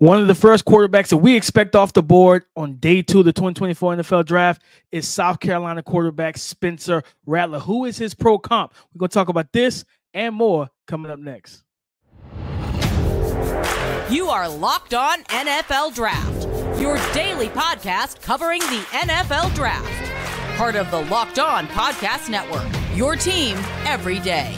One of the first quarterbacks that we expect off the board on day 2 of the 2024 NFL Draft is South Carolina quarterback Spencer Rattler. Who is his pro comp? We're going to talk about this and more coming up next. You are Locked On NFL Draft, your daily podcast covering the NFL Draft. Part of the Locked On Podcast Network, your team every day.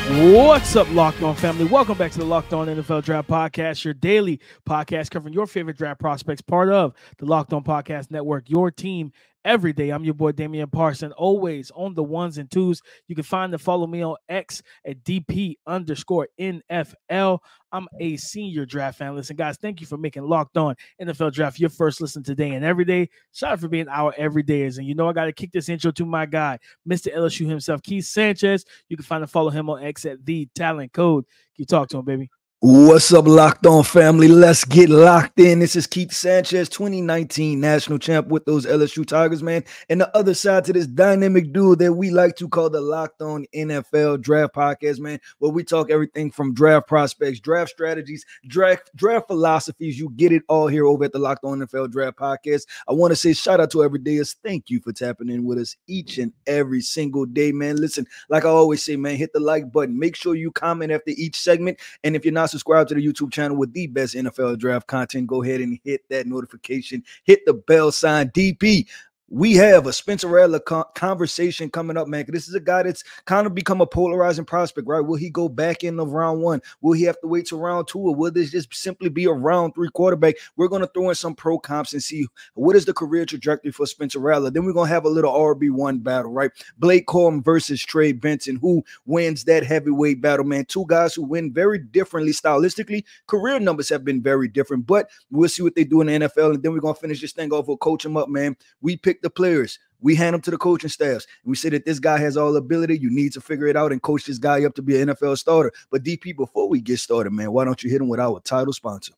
What's up, Locked On family? Welcome back to the Locked On NFL Draft Podcast, your daily podcast covering your favorite draft prospects, part of the Locked On Podcast Network, your team every day. I'm your boy, Damian Parson, always on the ones and twos. You can find and follow me on X at DP_NFL. I'm a senior draft analyst. And guys, thank you for making Locked On NFL Draft your first listen today and every day. Shout out for being our everydayers. And you know, I got to kick this intro to my guy, Mr. LSU himself, Keith Sanchez. You can find and follow him on X at The Talent Code. You talk to him, baby. What's up, Locked On family? Let's get locked in. This is Keith Sanchez, 2019 national champ with those LSU Tigers, man. And the other side to this dynamic duo that we like to call the Locked On NFL Draft Podcast, man, where we talk everything from draft prospects, draft strategies, draft philosophies. You get it all here over at the Locked On NFL Draft Podcast. I want to say shout out to everydayers. Thank you for tapping in with us each and every single day, man. Listen, like I always say, man, hit the like button. Make sure you comment after each segment. And if you're not subscribe to the YouTube channel with the best NFL draft content, go ahead and hit that notification, hit the bell sign. DP, we have a Spencer Rattler conversation coming up, man. This is a guy that's kind of become a polarizing prospect, right? Will he go back in of round 1? Will he have to wait to round 2? Or will this just simply be a round 3 quarterback? We're going to throw in some pro comps and see what is the career trajectory for Spencer Rattler. Then we're going to have a little RB1 battle, right? Blake Corum versus Trey, Benson. Who wins that heavyweight battle, man? Two guys who win very differently stylistically. Career numbers have been very different, but we'll see what they do in the NFL. And then we're going to finish this thing off with Coach 'em Up, man. We pick the players, we hand them to the coaching staffs, and we say that this guy has all ability. You need to figure it out and coach this guy up to be an NFL starter. But DP, before we get started, man, why don't you hit him with our title sponsor?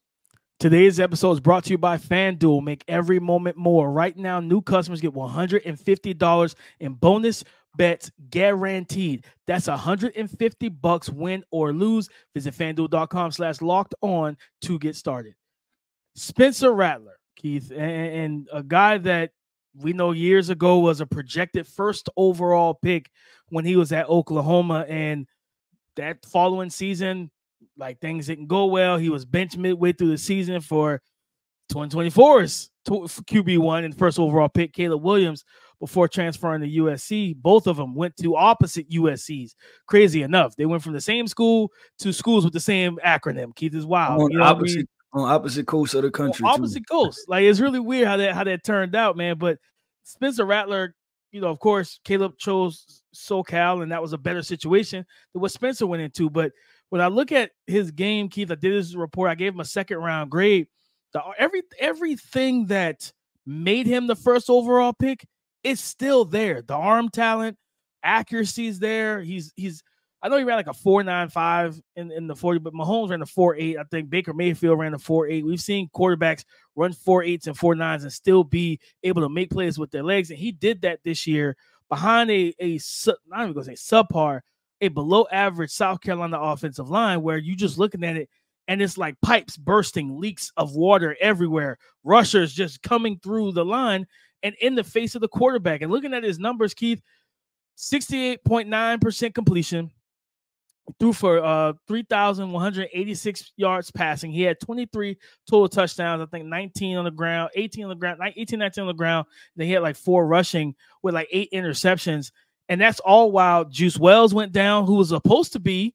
Today's episode is brought to you by FanDuel. Make every moment more. Right now, new customers get $150 in bonus bets guaranteed. That's $150 win or lose. Visit FanDuel.com/locked-on to get started. Spencer Rattler, Keith, and a guy that we know years ago was a projected first overall pick when he was at Oklahoma, and that following season, like, things didn't go well. He was benched midway through the season for 2024's QB1 and first overall pick, Caleb Williams, before transferring to USC. Both of them went to opposite USCs. Crazy enough, they went from the same school to schools with the same acronym. Keith, is wild. On opposite coast of the country. Opposite coast. Like, it's really weird how that turned out, man. But Spencer Rattler, you know, of course, Caleb chose SoCal, and that was a better situation than what Spencer went into. But when I look at his game, Keith, I did this report. I gave him a second-round grade. Everything that made him the first overall pick is still there. The arm talent, accuracy is there. I know he ran like a 4.95 in the 40, but Mahomes ran a 4.8. I think Baker Mayfield ran a 4.8. We've seen quarterbacks run 4.8s and 4.9s and still be able to make plays with their legs. And he did that this year behind not even going to say subpar, a below average South Carolina offensive line, where you just looking at it and it's like pipes bursting, leaks of water everywhere, rushers just coming through the line and in the face of the quarterback. And looking at his numbers, Keith, 68.9% completion, threw for 3,186 yards passing. He had 23 total touchdowns. I think 19 on the ground, 19 on the ground. Then he had like 4 rushing with like 8 interceptions. And that's all while Juice Wells went down, who was supposed to be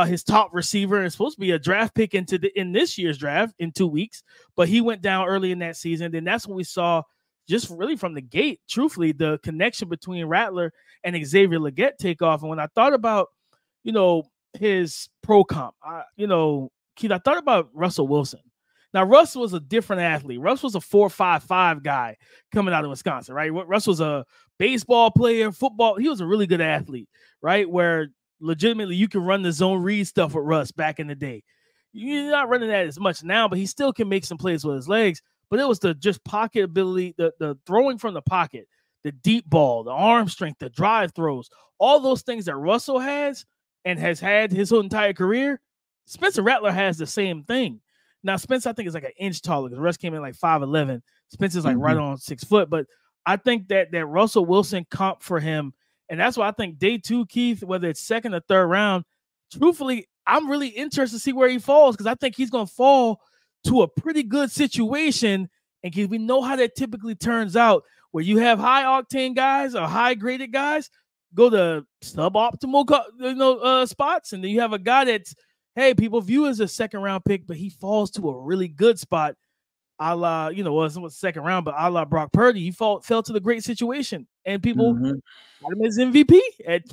his top receiver and supposed to be a draft pick in this year's draft in 2 weeks. But he went down early in that season. Then that's when we saw, just really from the gate, truthfully, the connection between Rattler and Xavier Legette take off. And when I thought about, you know, his pro comp, Keith, I thought about Russell Wilson. Now, Russ was a different athlete. Russ was a 4.55 guy coming out of Wisconsin, right? Russ was a baseball player, football. He was a really good athlete, right? Where legitimately you can run the zone read stuff with Russ back in the day. You're not running that as much now, but he still can make some plays with his legs. But it was the just pocket ability, the throwing from the pocket the deep ball, the arm strength, the drive throws, all those things that Russell has and has had his whole entire career, Spencer Rattler has the same thing. Now, Spencer, I think, is like an inch taller because Russ came in like 5'11". Spencer's like right on 6 foot. But I think that Russell Wilson comp for him, and that's why I think day 2, Keith, whether it's second or third round, truthfully, I'm really interested to see where he falls because I think he's going to fall to a pretty good situation. And we know how that typically turns out, where you have high octane guys or high graded guys go to suboptimal spots, and then you have a guy that's, hey, people view as a second round pick, but he falls to a really good spot, a la, it wasn't second round, but a la Brock Purdy. He fell to the great situation, and people got him as MVP.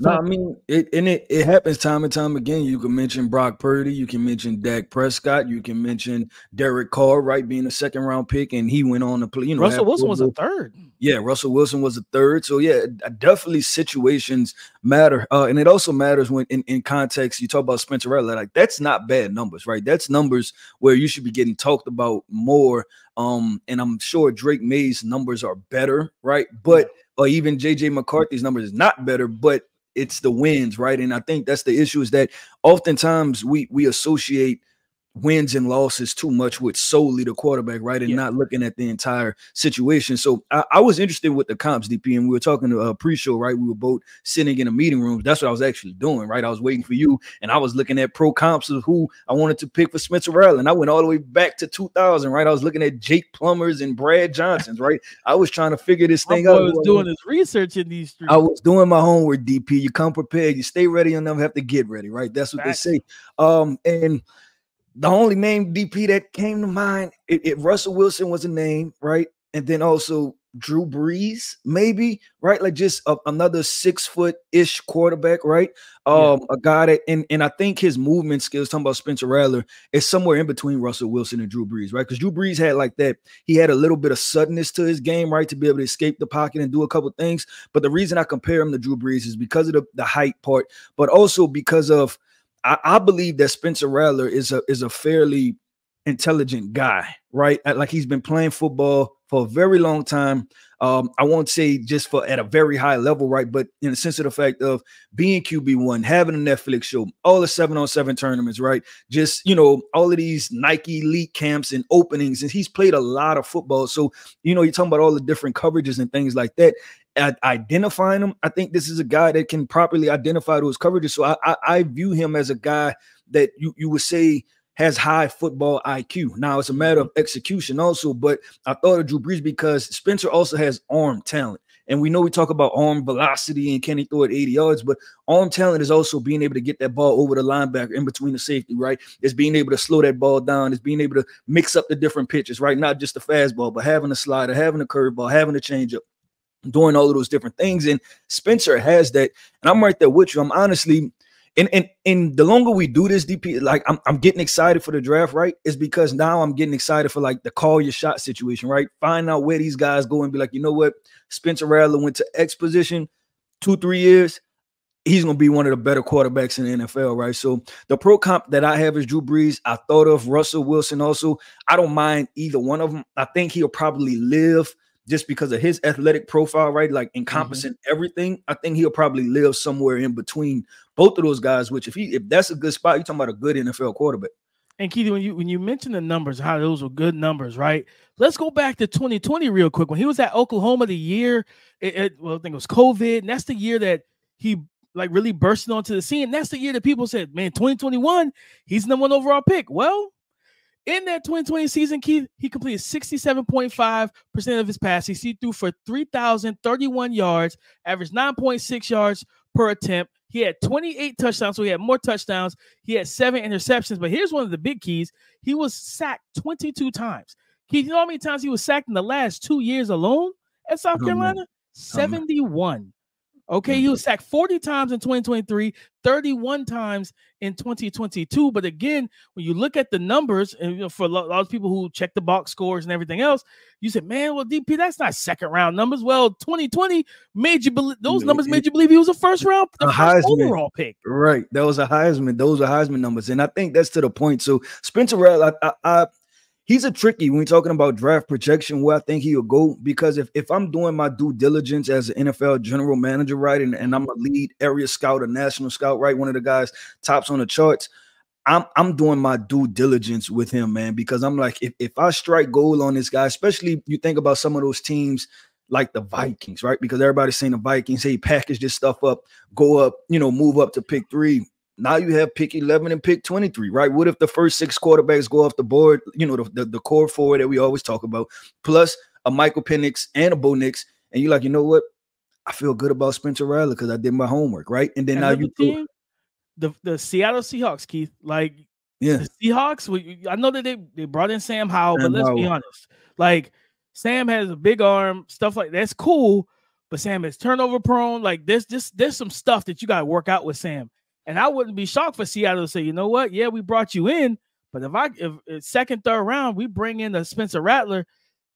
No, I mean, it happens time and time again. You can mention Brock Purdy, you can mention Dak Prescott, you can mention Derek Carr, right, being a second round pick, and he went on to play. Russell Wilson was a third. Yeah, Russell Wilson was a third. So yeah, definitely situations matter, and it also matters when in context. You talk about Spencer Rattler, like that's not bad numbers, right? That's numbers where you should be getting talked about more. And I'm sure Drake May's numbers are better, right? But or even JJ McCarthy's numbers is not better, but it's the wins, right? And I think that's the issue, is that oftentimes we associate wins and losses too much with solely the quarterback, right? And not looking at the entire situation. So I was interested with the comps, DP, and we were talking to a pre-show, right? We were both sitting in a meeting room. That's what I was actually doing, right? I was waiting for you, and I was looking at pro comps of who I wanted to pick for Spencer Rattler. And I went all the way back to 2000, right? I was looking at Jake Plumbers and Brad Johnsons, right? I was trying to figure this thing out. I was doing his research in these streets. I was doing my homework, DP. You come prepared, you stay ready, you'll never have to get ready, right? That's what they say. And the only name, DP, that came to mind, Russell Wilson was a name, right? And then also Drew Brees, maybe, right? Like just another 6 foot-ish quarterback, right? A guy that, and I think his movement skills, talking about Spencer Rattler, is somewhere in between Russell Wilson and Drew Brees, right? Because Drew Brees had like that, he had a little bit of suddenness to his game, right? To be able to escape the pocket and do a couple things. But the reason I compare him to Drew Brees is because of the height part, but also because of, I believe that Spencer Rattler is a fairly intelligent guy, right? Like he's been playing football for a very long time. I won't say just at a very high level, right? But in the sense of the fact of being QB1, having a Netflix show, all the 7-on-7 tournaments, right? Just, all of these Nike elite camps and openings, and he's played a lot of football. So, you're talking about all the different coverages and things like that. Identifying him, I think this is a guy that can properly identify those coverages. So I view him as a guy that you would say has high football IQ. Now it's a matter of execution also, but I thought of Drew Brees because Spencer also has arm talent. And we know we talk about arm velocity and can he throw it 80 yards, but arm talent is also being able to get that ball over the linebacker in between the safety, right? It's being able to slow that ball down. It's being able to mix up the different pitches, right? Not just the fastball, but having a slider, having a curveball, having a changeup, doing all of those different things. And Spencer has that. And I'm right there with you. I'm honestly, and the longer we do this, DP, like I'm getting excited for the draft, right? It's because now I'm getting excited for like the call your shot situation, right? Find out where these guys go and be like, you know what? Spencer Rattler went to X position 2-3 years. He's going to be one of the better quarterbacks in the NFL, right? So the pro comp that I have is Drew Brees. I thought of Russell Wilson also. I don't mind either one of them. I think he'll probably live just because of his athletic profile, right? Like encompassing everything. I think he'll probably live somewhere in between both of those guys, which if that's a good spot, you're talking about a good NFL quarterback. And Keith, when you mention the numbers, how those were good numbers, right? Let's go back to 2020 real quick. When he was at Oklahoma, the year, I think it was COVID, and that's the year that he like really bursted onto the scene. That's the year that people said, man, 2021, he's the #1 overall pick. Well, in that 2020 season, Keith, he completed 67.5% of his passes. He threw for 3,031 yards, averaged 9.6 yards per attempt. He had 28 touchdowns, so he had more touchdowns. He had 7 interceptions. But here's one of the big keys. He was sacked 22 times. Keith, you know how many times he was sacked in the last 2 years alone at South Carolina? 71. Okay, he was sacked 40 times in 2023, 31 times in 2022. But again, when you look at the numbers, and for a lot of people who check the box scores and everything else, you said, man, well, DP, that's not second round numbers. Well, 2020 made you believe those numbers made you believe he was a first overall pick. Right. That was a Heisman. Those are Heisman numbers. And I think that's to the point. So Spencer Rattler, he's a tricky when we're talking about draft projection where I think he'll go, because if I'm doing my due diligence as an NFL general manager, right, and I'm a lead area scout, a national scout, right, one of the guys tops on the charts, I'm doing my due diligence with him, man, because I'm like, if I strike gold on this guy, especially you think about some of those teams like the Vikings, right? Because everybody's saying the Vikings, hey, package this stuff up, go up, move up to pick 3. Now you have pick 11 and pick 23, right? What if the first 6 quarterbacks go off the board, the core 4 that we always talk about, plus a Michael Penix and a Bo Nix, and you're like, you know what? I feel good about Spencer Rattler because I did my homework, right? And then now you team, the Seattle Seahawks, Keith, like the Seahawks, I know that they brought in Sam Howell, but let's be honest, like Sam has a big arm, stuff like that's cool, but Sam is turnover prone. Like there's some stuff that you got to work out with Sam. And I wouldn't be shocked for Seattle to say, you know what? Yeah, we brought you in, but if second, third round, we bring in the Spencer Rattler,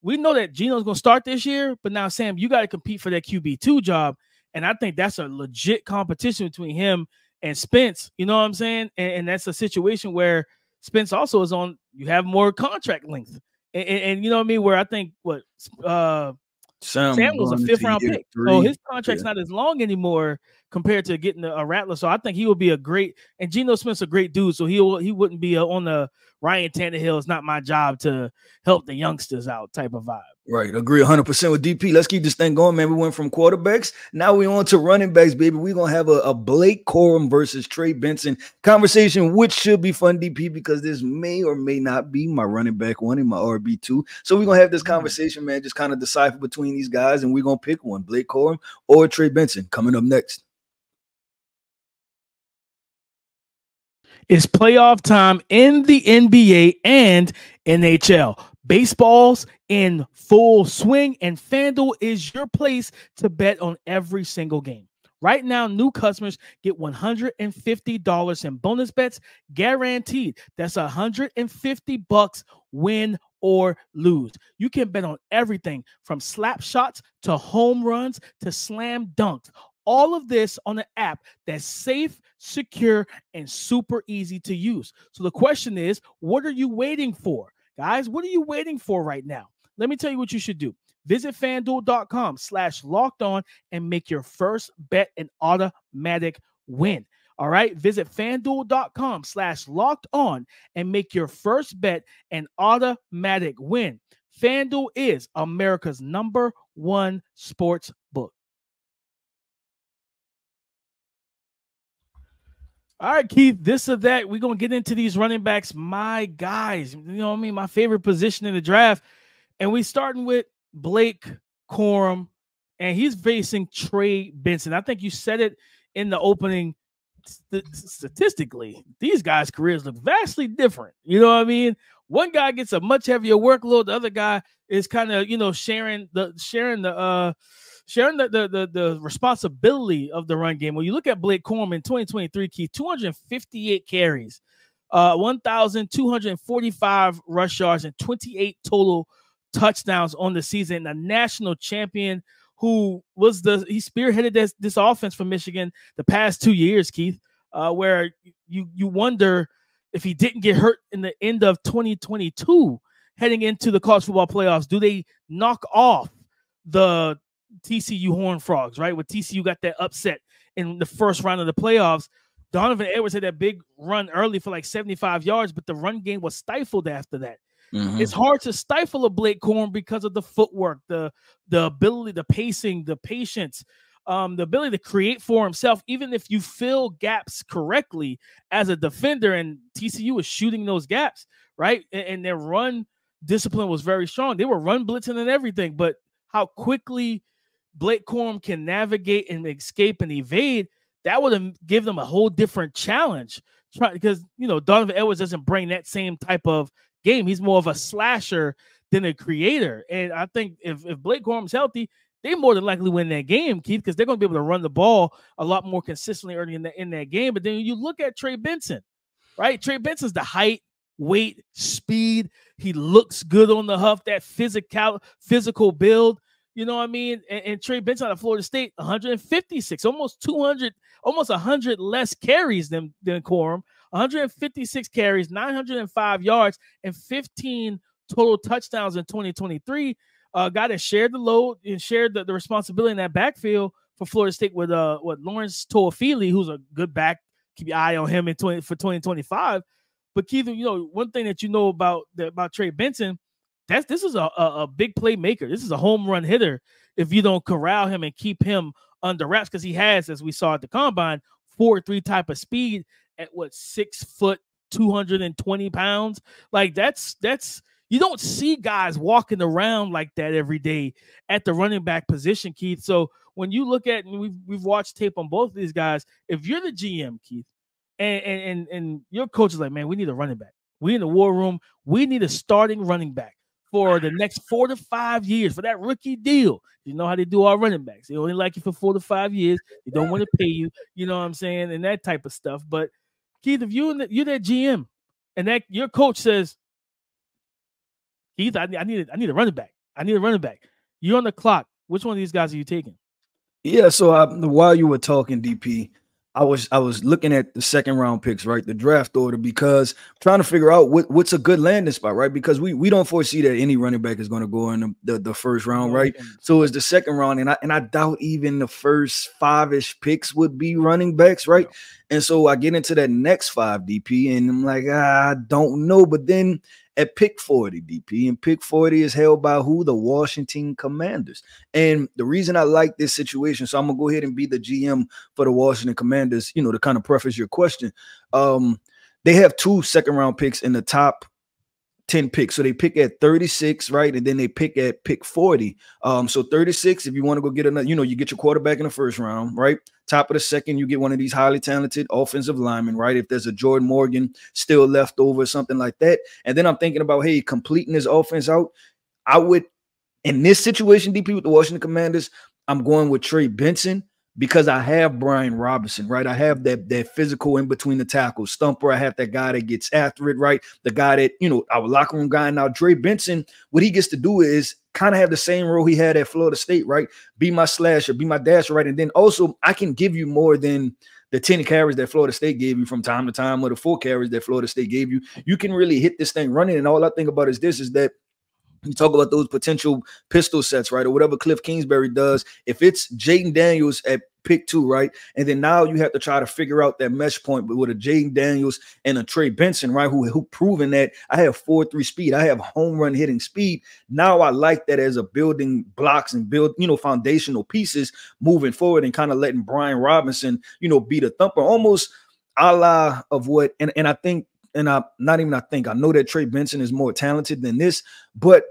we know that Geno's going to start this year, but now, Sam, you got to compete for that QB2 job. And I think that's a legit competition between him and Spence. You know what I'm saying? And that's a situation where Spence also is on, you have more contract length. And you know what I mean? Where I think Sam was a 5th-round pick. So his contract's not as long anymore compared to getting a Rattler. So I think he will be a great, and Geno Smith's a great dude. So he wouldn't be on the Ryan Tannehill, it's not my job to help the youngsters out type of vibe. Right. Agree 100% with DP. Let's keep this thing going, man. We went from quarterbacks. Now we on to running backs, baby. We're going to have a Blake Corum versus Trey Benson conversation, which should be fun, DP, because this may or may not be my running back 1 and my RB2. So we're going to have this conversation, man, just kind of decipher between these guys, and we're going to pick one, Blake Corum or Trey Benson, coming up next. It's playoff time in the NBA and NHL. Baseball's in full swing, and FanDuel is your place to bet on every single game. Right now, new customers get $150 in bonus bets guaranteed. That's $150 win or lose. You can bet on everything from slap shots to home runs to slam dunks. All of this on an app that's safe, secure, and super easy to use. So the question is, what are you waiting for? Guys, what are you waiting for right now? Let me tell you what you should do. Visit FanDuel.com/lockedon and make your first bet an automatic win. All right? Visit FanDuel.com/lockedon and make your first bet an automatic win. FanDuel is America's #1 sports book. All right, Keith, this or that, we're going to get into these running backs, my guys. You know what I mean? My favorite position in the draft. And we starting with Blake Corum, and he's facing Trey Benson. I think you said it in the opening. Statistically, these guys' careers look vastly different. You know what I mean? One guy gets a much heavier workload. The other guy is kind of, sharing the responsibility of the run game. When you look at Blake Corum in 2023, Keith, 258 carries, 1,245 rush yards, and 28 total touchdowns on the season. A national champion who was he spearheaded this offense for Michigan the past 2 years, Keith, where you wonder if he didn't get hurt in the end of 2022 heading into the college football playoffs, do they knock off the TCU Horned Frogs, right? With TCU got that upset in the first round of the playoffs. Donovan Edwards had that big run early for like 75 yards, but the run game was stifled after that. It's hard to stifle a Blake Corum because of the footwork, the ability, the pacing, the patience, the ability to create for himself, even if you fill gaps correctly as a defender. And TCU was shooting those gaps, right? And their run discipline was very strong. They were run blitzing and everything, but how quickly Blake Corum can navigate and escape and evade, that would have given them a whole different challenge. Because, Donovan Edwards doesn't bring that same type of game. He's more of a slasher than a creator. And I think if Blake Corum's healthy, they more than likely win that game, Keith, because they're going to be able to run the ball a lot more consistently early in that game. But then you look at Trey Benson, right? Trey Benson's the height, weight, speed. He looks good on the huff, that physical build. You know what I mean? And Trey Benson out of Florida State, 156, almost 200, almost 100 less carries than Corum. 156 carries, 905 yards, and 15 total touchdowns in 2023. Guy that shared the load and shared the responsibility in that backfield for Florida State with Lawrence Toafili, who's a good back. Keep your eye on him for 2025. But Keith, one thing that about Trey Benson, this is a big playmaker. This is a home run hitter if you don't corral him and keep him under wraps, because he has, as we saw at the combine, 4.3 type of speed at 6 foot, 220 pounds. Like that's you don't see guys walking around like that every day at the running back position, Keith. So when you look at, and we've watched tape on both of these guys, if you're the GM, Keith, and your coach is like, man, we need a running back. We in the war room. We need a starting running back for the next 4 to 5 years for that rookie deal. You know how they do our running backs. They only like you for 4 to 5 years. They don't want to pay you. You know what I'm saying? And that type of stuff. But Keith, if you're that GM and that your coach says, Keith, I need a running back. I need a running back. You're on the clock. Which one of these guys are you taking? Yeah, so while you were talking, DP, I was looking at the second round picks, right? The draft order, because I'm trying to figure out what's a good landing spot, right? Because we don't foresee that any running back is going to go in the first round, right? So it's the second round, and I doubt even the first 5-ish picks would be running backs, right? And so I get into that next 5, DP, and I'm like, I don't know. But then at pick 40, DP, and pick 40 is held by who? The Washington Commanders. And the reason I like this situation, so I'm going to go ahead and be the GM for the Washington Commanders, to kind of preface your question. They have 2 second-round picks in the top 10 picks. So they pick at 36, right? And then they pick at pick 40. So 36, if you want to go get another, you get your quarterback in the first round, right? Top of the second, you get one of these highly talented offensive linemen, right? If there's a Jordan Morgan still left over, something like that. And then I'm thinking about, hey, completing this offense out. I would, in this situation, DP, with the Washington Commanders, I'm going with Trey Benson, because I have Brian Robinson, right? I have that physical in between the tackles, stumper. I have that guy that gets after it, right? The guy that, our locker room guy. Now, Trey Benson, what he gets to do is kind of have the same role he had at Florida State, right? Be my slasher, be my dasher, right? And then also I can give you more than the 10 carries that Florida State gave you from time to time, or the 4 carries that Florida State gave you. You can really hit this thing running. And all I think about is that you talk about those potential pistol sets, right? Or whatever Cliff Kingsbury does. If it's Jaden Daniels at pick 2, right? And then now you have to try to figure out that mesh point, but with a Jaden Daniels and a Trey Benson, right? Who proven that I have 4.3 speed. I have home run hitting speed. Now I like that as a building blocks and build, foundational pieces moving forward, and kind of letting Brian Robinson, be the thumper, almost a la of what, and I think, and I know that Trey Benson is more talented than this, but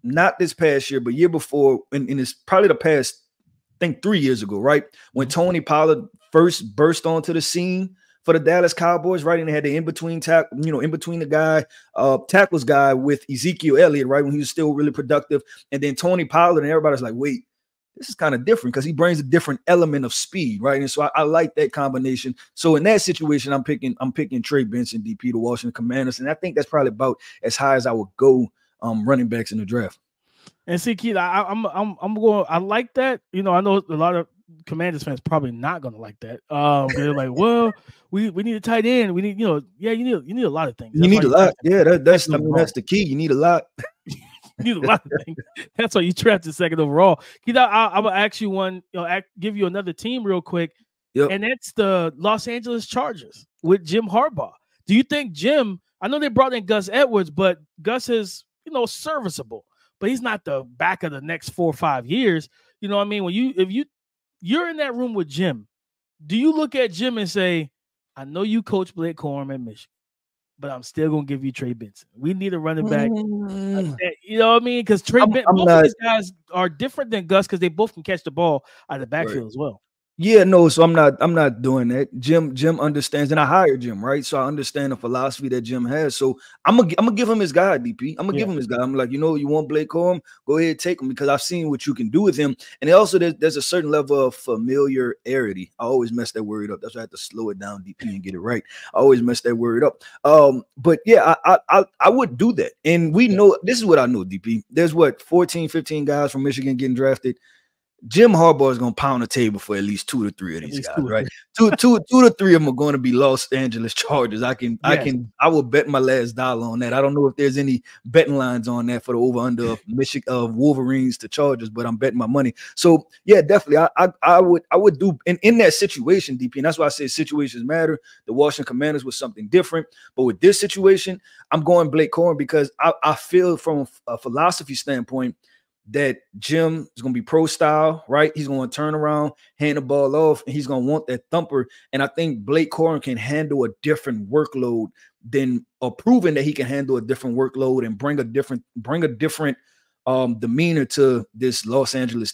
not this past year, but year before, and it's probably the past, I think 3 years ago, right? When Tony Pollard first burst onto the scene for the Dallas Cowboys, right? And they had the in-between the guy, tackles guy with Ezekiel Elliott, right? When he was still really productive. And then Tony Pollard, and everybody's like, wait, this is kind of different, because he brings a different element of speed, right? And so I like that combination. So in that situation, I'm picking Trey Benson, DP, the Washington Commanders. And I think that's probably about as high as I would go running backs in the draft. And see, Keith, I'm going. I like that. I know a lot of Commanders fans probably not going to like that. They're like, well, we need a tight end. We need, you need a lot of things. You need a lot. Yeah, that's the key. You need a lot. You need a lot of things. That's why you drafted second overall. Keith, I'm gonna ask you one. Give you another team real quick, and that's the Los Angeles Chargers with Jim Harbaugh. Do you think Jim? I know they brought in Gus Edwards, but Gus is serviceable. But he's not the back of the next 4 or 5 years. You know what I mean? If you're in that room with Jim, do you look at Jim and say, I know you coach Blake Corum at Michigan, but I'm still going to give you Trey Benson. We need a running back. You know what I mean? Because Trey Benson, both of these guys are different than Gus, because they both can catch the ball out of the backfield as well. Yeah, no, so I'm not doing that. Jim understands, and I hired Jim, right? So I understand the philosophy that Jim has. So I'm gonna give him his guy, DP. I'm gonna give him his guy. I'm like, you want Blake Corum? Go ahead, take him, because I've seen what you can do with him. And also there's a certain level of familiarity. I always mess that word up. That's why I have to slow it down, DP, and get it right. I always mess that word up. But yeah, I would do that. And we know, this is what I know, DP. There's 14, 15 guys from Michigan getting drafted. Jim Harbaugh is going to pound the table for at least 2 to 3 of these guys, right? Two to three of them are going to be Los Angeles Chargers. I will bet my last dollar on that. I don't know if there's any betting lines on that for the over under of Wolverines to Chargers, but I'm betting my money. So yeah, definitely, I would do in that situation, DP, and that's why I say situations matter. The Washington Commanders was something different, but with this situation, I'm going Blake Corum because I feel from a philosophy standpoint that Jim is going to be pro style, right? He's going to turn around, hand the ball off, and he's going to want that thumper. And I think Blake Corum can handle a different workload than proving that he can handle a different workload and bring a different demeanor to this Los Angeles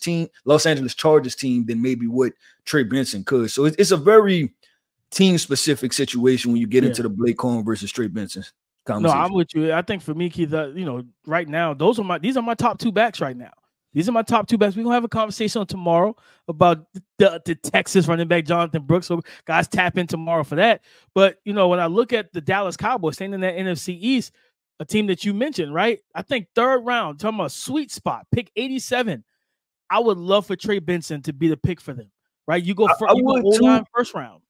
Chargers team than maybe what Trey Benson could. So it's a very team specific situation when you get into the Blake Corum versus Trey Benson. No, I'm with you. I think for me, Keith, right now, these are my top 2 backs right now. These are my top 2 backs. We're going to have a conversation tomorrow about the Texas running back, Jonathan Brooks. So guys, tap in tomorrow for that. But, when I look at the Dallas Cowboys staying in that NFC East, a team that you mentioned, right? I think 3rd round, talking about sweet spot, pick 87. I would love for Trey Benson to be the pick for them, right? You go O-line 1st round.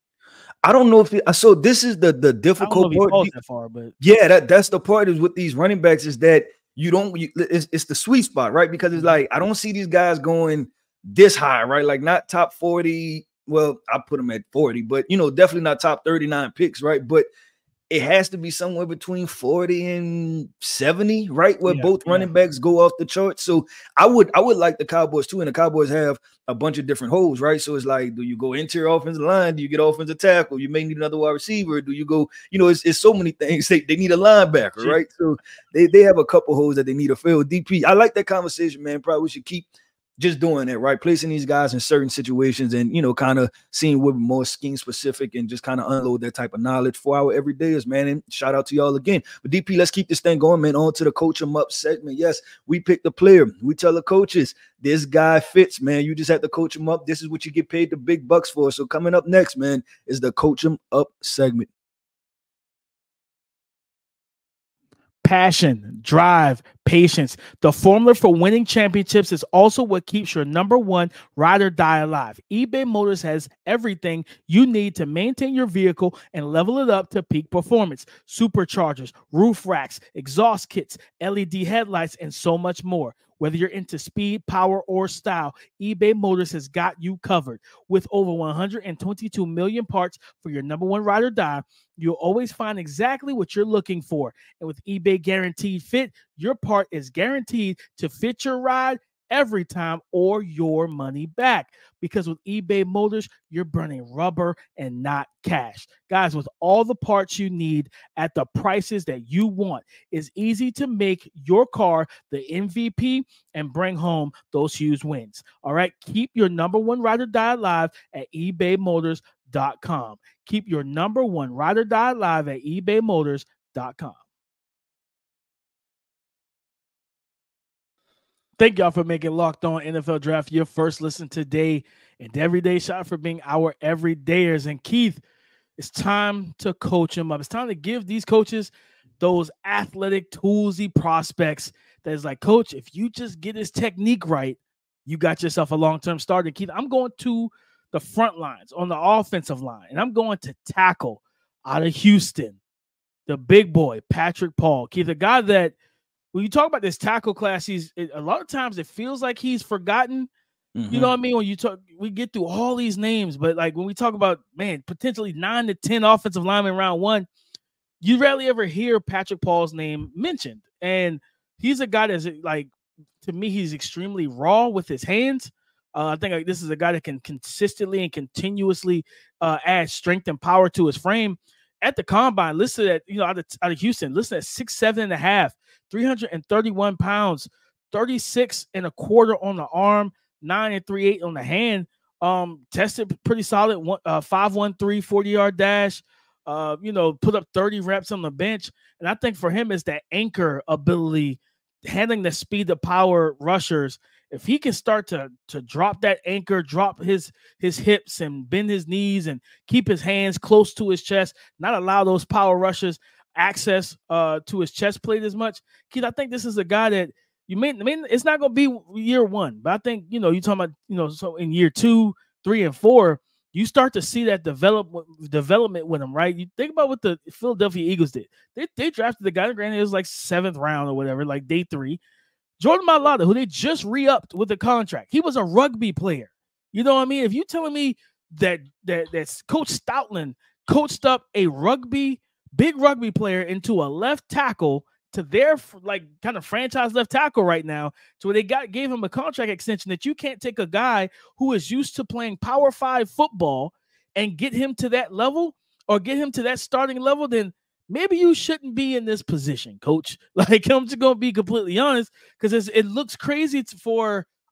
I don't know if so this is the difficult part. That far, but yeah, that's the part is with these running backs is that it's the sweet spot, right? Because it's like I don't see these guys going this high, right? Like not top 40. Well, I put them at 40, but definitely not top 39 picks, right? But it has to be somewhere between 40 and 70, right? Where both running backs go off the charts. So I would like the Cowboys too, and the Cowboys have a bunch of different holes, right? So it's like, do you go interior offensive line? Do you get offensive tackle? You may need another wide receiver. Do you go, it's so many things. They need a linebacker, right? So they have a couple holes that they need to fill. DP, I like that conversation, man. Probably we should keep just doing that, right? Placing these guys in certain situations and, kind of seeing what more scheme specific and just kind of unload that type of knowledge for our everydayers, man. And shout out to y'all again. But DP, let's keep this thing going, man. On to the coach 'em up segment. Yes, we pick the player. We tell the coaches, this guy fits, man. You just have to coach him up. This is what you get paid the big bucks for. So coming up next, man, is the coach 'em up segment. Passion, drive, patience. The formula for winning championships is also what keeps your number 1 ride or die alive. eBay Motors has everything you need to maintain your vehicle and level it up to peak performance. Superchargers, roof racks, exhaust kits, LED headlights, and so much more. Whether you're into speed, power, or style, eBay Motors has got you covered. With over 122 million parts for your number 1 ride or die, you'll always find exactly what you're looking for. And with eBay Guaranteed Fit, your part is guaranteed to fit your ride every time or your money back. Because with eBay Motors, you're burning rubber and not cash. Guys, with all the parts you need at the prices that you want, it's easy to make your car the MVP and bring home those huge wins. All right, keep your number 1 ride or die alive at ebaymotors.com. Keep your number 1 ride or die alive at ebaymotors.com. Thank y'all for making Locked On NFL Draft your first listen today and every day. Shout out for being our everydayers. And Keith, it's time to coach them up. It's time to give these coaches those athletic, toolsy prospects that is like, coach, if you just get his technique right, you got yourself a long-term starter. Keith, I'm going to the front lines on the offensive line, and I'm going to tackle out of Houston, the big boy, Patrick Paul. Keith, a guy that, when you talk about this tackle class, a lot of times it feels like he's forgotten. Mm-hmm. You know what I mean? When we get through all these names, but like when we talk about, man, potentially 9 to 10 offensive linemen round 1, you rarely ever hear Patrick Paul's name mentioned. And he's a guy that's like, to me, he's extremely raw with his hands. I think this is a guy that can consistently and continuously add strength and power to his frame. At the combine, listed at, out of Houston, listed at 6'7.5", 331 pounds, 36 1/4 on the arm, 9 3/8 on the hand. Tested pretty solid, 5'13", 40-yard dash. Put up 30 reps on the bench. And I think for him, it's that anchor ability, handling the speed to power rushers. If he can start to drop that anchor, drop his hips and bend his knees and keep his hands close to his chest, not allow those power rushers access to his chest plate as much. Keith, I think this is a guy that I mean, it's not going to be year one, but I think, you talking about, so in year 2, 3, and 4, you start to see that development with them, right? You think about what the Philadelphia Eagles did. They drafted the guy, granted it was like 7th round or whatever, like day 3. Jordan Mailata, who they just re-upped with the contract. He was a rugby player. You know what I mean? If you're telling me that Coach Stoutland coached up a big rugby player into a left tackle to their like kind of franchise left tackle right now, to where they gave him a contract extension, that you can't take a guy who is used to playing Power 5 football and get him to that level or get him to that starting level, then maybe you shouldn't be in this position, coach. Like, I'm just going to be completely honest, because it looks crazy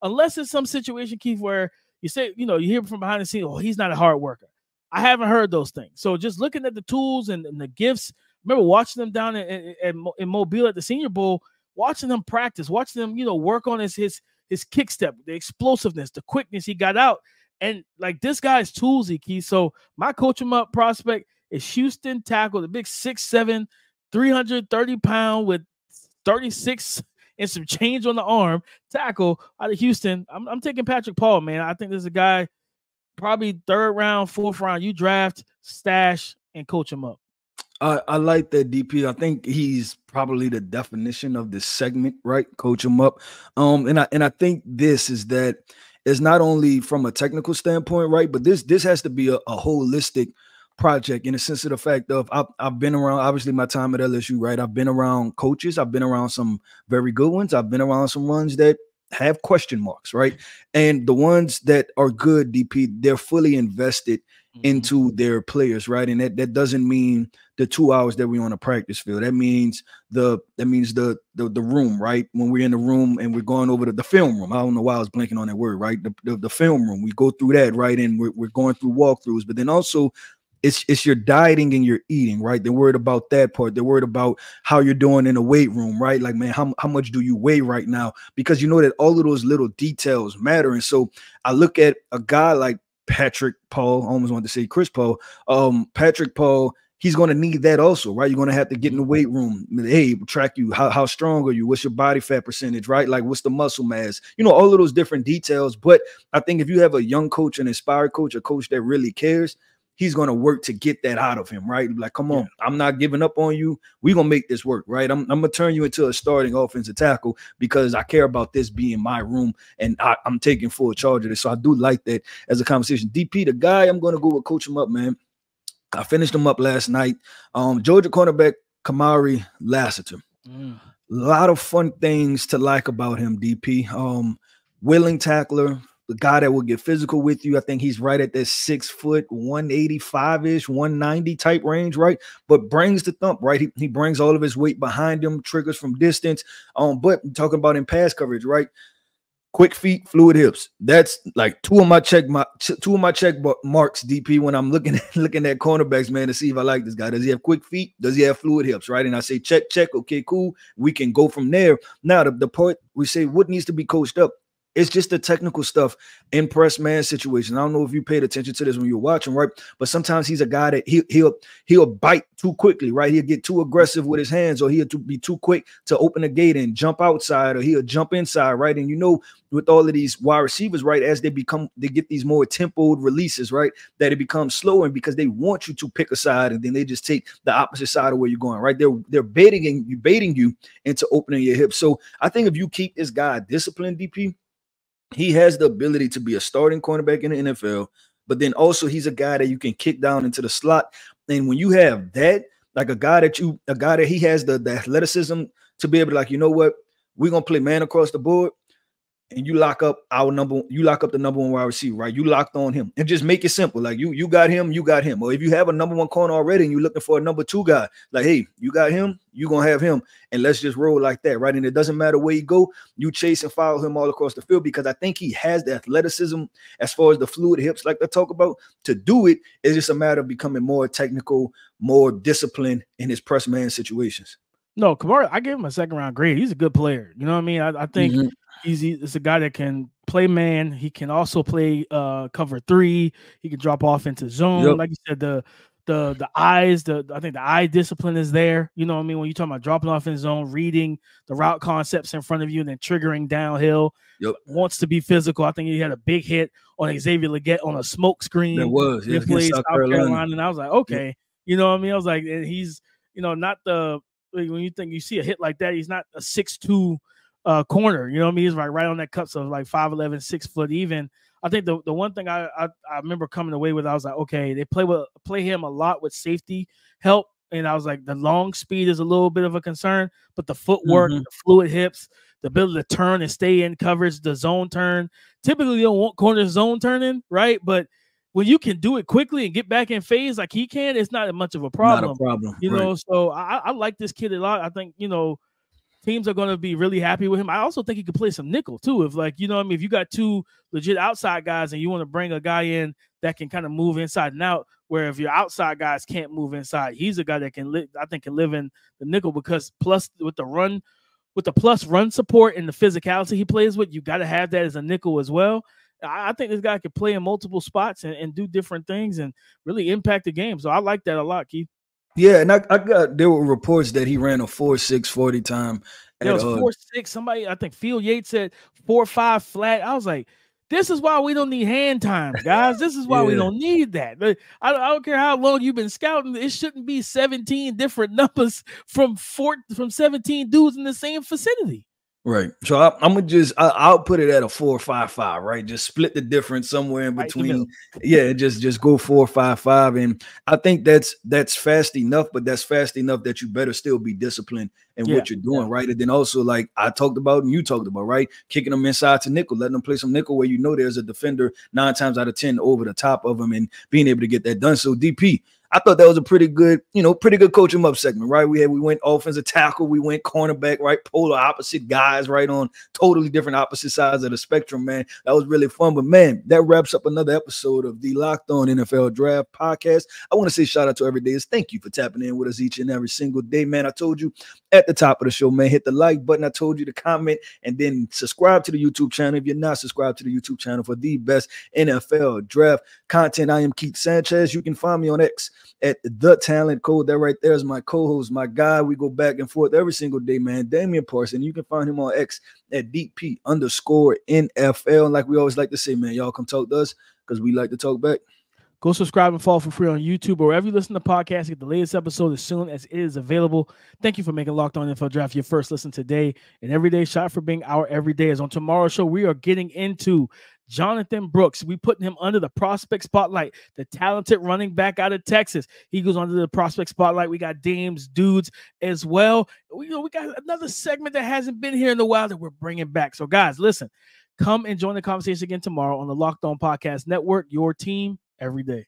unless it's some situation, Keith, where you say, you hear from behind the scenes, oh, he's not a hard worker. I haven't heard those things. So just looking at the tools and the gifts, I remember watching them down in Mobile at the Senior Bowl, watching them practice, watching them, work on his kick step, the explosiveness, the quickness he got out. And like, this guy's toolsy, Keith. So my coach him up prospect is Houston tackle, the big 6'7", 330-pound with 36 and some change on the arm tackle out of Houston. I'm taking Patrick Paul, man. I think this is a guy probably 3rd round, 4th round. You draft, stash, and coach him up. I like that, DP. I think he's probably the definition of this segment, right? Coach him up. And I think this is that it's not only from a technical standpoint, right? But this has to be a holistic project, in the sense of the fact of I've been around, obviously, my time at LSU, right? I've been around coaches. I've been around some very good ones. I've been around some ones that have question marks, right? And the ones that are good, DP, they're fully invested into their players, right? And that doesn't mean the 2 hours that we're on a practice field. That means the room, right? When we're in the room and we're going over the film room. I don't know why I was blanking on that word, right? The film room. We go through that, right? And we're going through walkthroughs, but then also it's your dieting and your eating, right? They're worried about that part. They're worried about how you're doing in the weight room, right? Like, man, how much do you weigh right now? Because you know that all of those little details matter. And so I look at a guy like Patrick Paul, I almost wanted to say Chris Paul, Patrick Paul, he's going to need that also, right? You're going to have to get in the weight room. Hey, track you. How strong are you? What's your body fat percentage, right? Like, what's the muscle mass? All of those different details. But I think if you have a young coach, an inspired coach, a coach that really cares, he's going to work to get that out of him, right? Like, come on, I'm not giving up on you. We're going to make this work, right? I'm going to turn you into a starting offensive tackle because I care about this being my room, and I'm taking full charge of this. So I do like that as a conversation. DP, the guy, I'm going to go with coach him up, man. I finished him up last night. Georgia cornerback Kamari Lassiter. A lot of fun things to like about him, DP. Willing tackler, the guy that will get physical with you. I think he's right at that 6 foot, 185-ish, 190 type range, right? But brings the thump, right? He brings all of his weight behind him, triggers from distance. But talking about in pass coverage, right? Quick feet, fluid hips. That's like two of my check marks, DP, when I'm looking at cornerbacks, man, to see if I like this guy. Does he have quick feet? Does he have fluid hips, right? And I say check. Okay, cool. We can go from there. Now, the part we say what needs to be coached up, it's just the technical stuff in press man situation. I don't know if you paid attention to this when you were watching, right? But sometimes he's a guy that he'll bite too quickly, right? He'll get too aggressive with his hands, or he'll be too quick to open the gate and jump outside, or he'll jump inside, right? And with all of these wide receivers, right, as they get these more tempoed releases, right, that it becomes slower, and because they want you to pick a side, and then they just take the opposite side of where you're going, right? They're baiting you into opening your hips. So I think if you keep this guy disciplined, DP, he has the ability to be a starting cornerback in the NFL, but then also he's a guy that you can kick down into the slot. And when you have that, like a guy that he has the athleticism to be able to, like, you know what, we're gonna play man across the board, and you lock up the number one wide receiver, right? You locked on him, and just make it simple. Like you got him. Or if you have a number one corner already and you're looking for a number two guy, like, hey, you got him, you're gonna have him, and let's just roll like that, right? And it doesn't matter where you go, you chase and follow him all across the field, because I think he has the athleticism as far as the fluid hips, like I talk about, to do it. It's just a matter of becoming more technical, more disciplined in his press man situations. No, Kamara, I give him a second round grade. He's a good player. You know what I mean? I think he's a guy that can play man. He can also play cover 3. He can drop off into zone. Yep. Like you said, the eyes, I think the eye discipline is there. You know what I mean? When you're talking about dropping off in zone, reading the route concepts in front of you, and then triggering downhill. Yep. Wants to be physical. I think he had a big hit on Xavier Legette on a smoke screen. That was, yeah, played South Carolina. And I was like, okay. Yep. You know what I mean? I was like, and he's, you know, not the, when you think you see a hit like that, he's not a 6'2" corner. You know what I mean? He's right on that cups of like 5'11", 6 foot even. I think the one thing I remember coming away with, I was like, okay, they play him a lot with safety help. And I was like, the long speed is a little bit of a concern, but the footwork, the fluid hips, the ability to turn and stay in coverage, the zone turn. Typically, you don't want corner zone turning, right? But when you can do it quickly and get back in phase like he can, it's not much of a problem. Not a problem, you know. So I like this kid a lot. I think, you know, teams are going to be really happy with him. I also think he could play some nickel too. If, like, you know what I mean, if you got two legit outside guys and you want to bring a guy in that can kind of move inside and out, where if your outside guys can't move inside, he's a guy that can live in the nickel, because plus with the plus run support and the physicality he plays with, you got to have that as a nickel as well. I think this guy could play in multiple spots and do different things and really impact the game. So I like that a lot, Keith. Yeah, and there were reports that he ran a 4.6 40 time. It was 4.6. Somebody, I think Phil Yates said 4.5 flat. I was like, this is why we don't need hand time, guys. This is why we don't need that. I don't care how long you've been scouting. It shouldn't be 17 different numbers from 17 dudes in the same vicinity. Right. So I'll put it at a 4.55, right? Just split the difference somewhere in between. Yeah, just go 4.55. And I think that's fast enough, but that's fast enough that you better still be disciplined in what you're doing, right? And then also, like I talked about and you talked about, right? Kicking them inside to nickel, letting them play some nickel where you know there's a defender 9 times out of 10 over the top of them and being able to get that done. So DP, I thought that was a pretty good coach him up segment, right? We went offensive tackle, we went cornerback, right? Polar opposite guys, right, on totally different opposite sides of the spectrum, man. That was really fun. But man, that wraps up another episode of the Locked On NFL Draft Podcast. I want to say shout out to Everydayers. Thank you for tapping in with us each and every single day, man. I told you at the top of the show, man, hit the like button. I told you to comment and then subscribe to the YouTube channel if you're not subscribed to the YouTube channel for the best NFL draft content. I am Keith Sanchez. You can find me on X at The Talent Code. That right there is my co-host, my guy. We go back and forth every single day, man. Damian Parson. You can find him on X at DP_NFL. And like we always like to say, man, y'all come talk to us because we like to talk back. Go subscribe and follow for free on YouTube or wherever you listen to podcasts. Get the latest episode as soon as it is available. Thank you for making Locked On NFL Draft your first listen today and every day. Shot for being our everydayers. On tomorrow's show, we are getting into Jonathan Brooks. We putting him under the prospect spotlight, the talented running back out of Texas. He goes under the prospect spotlight. We got Dame's dudes as well. We got another segment that hasn't been here in a while that we're bringing back. So guys, listen, come and join the conversation again tomorrow on the Locked On Podcast Network, your team every day.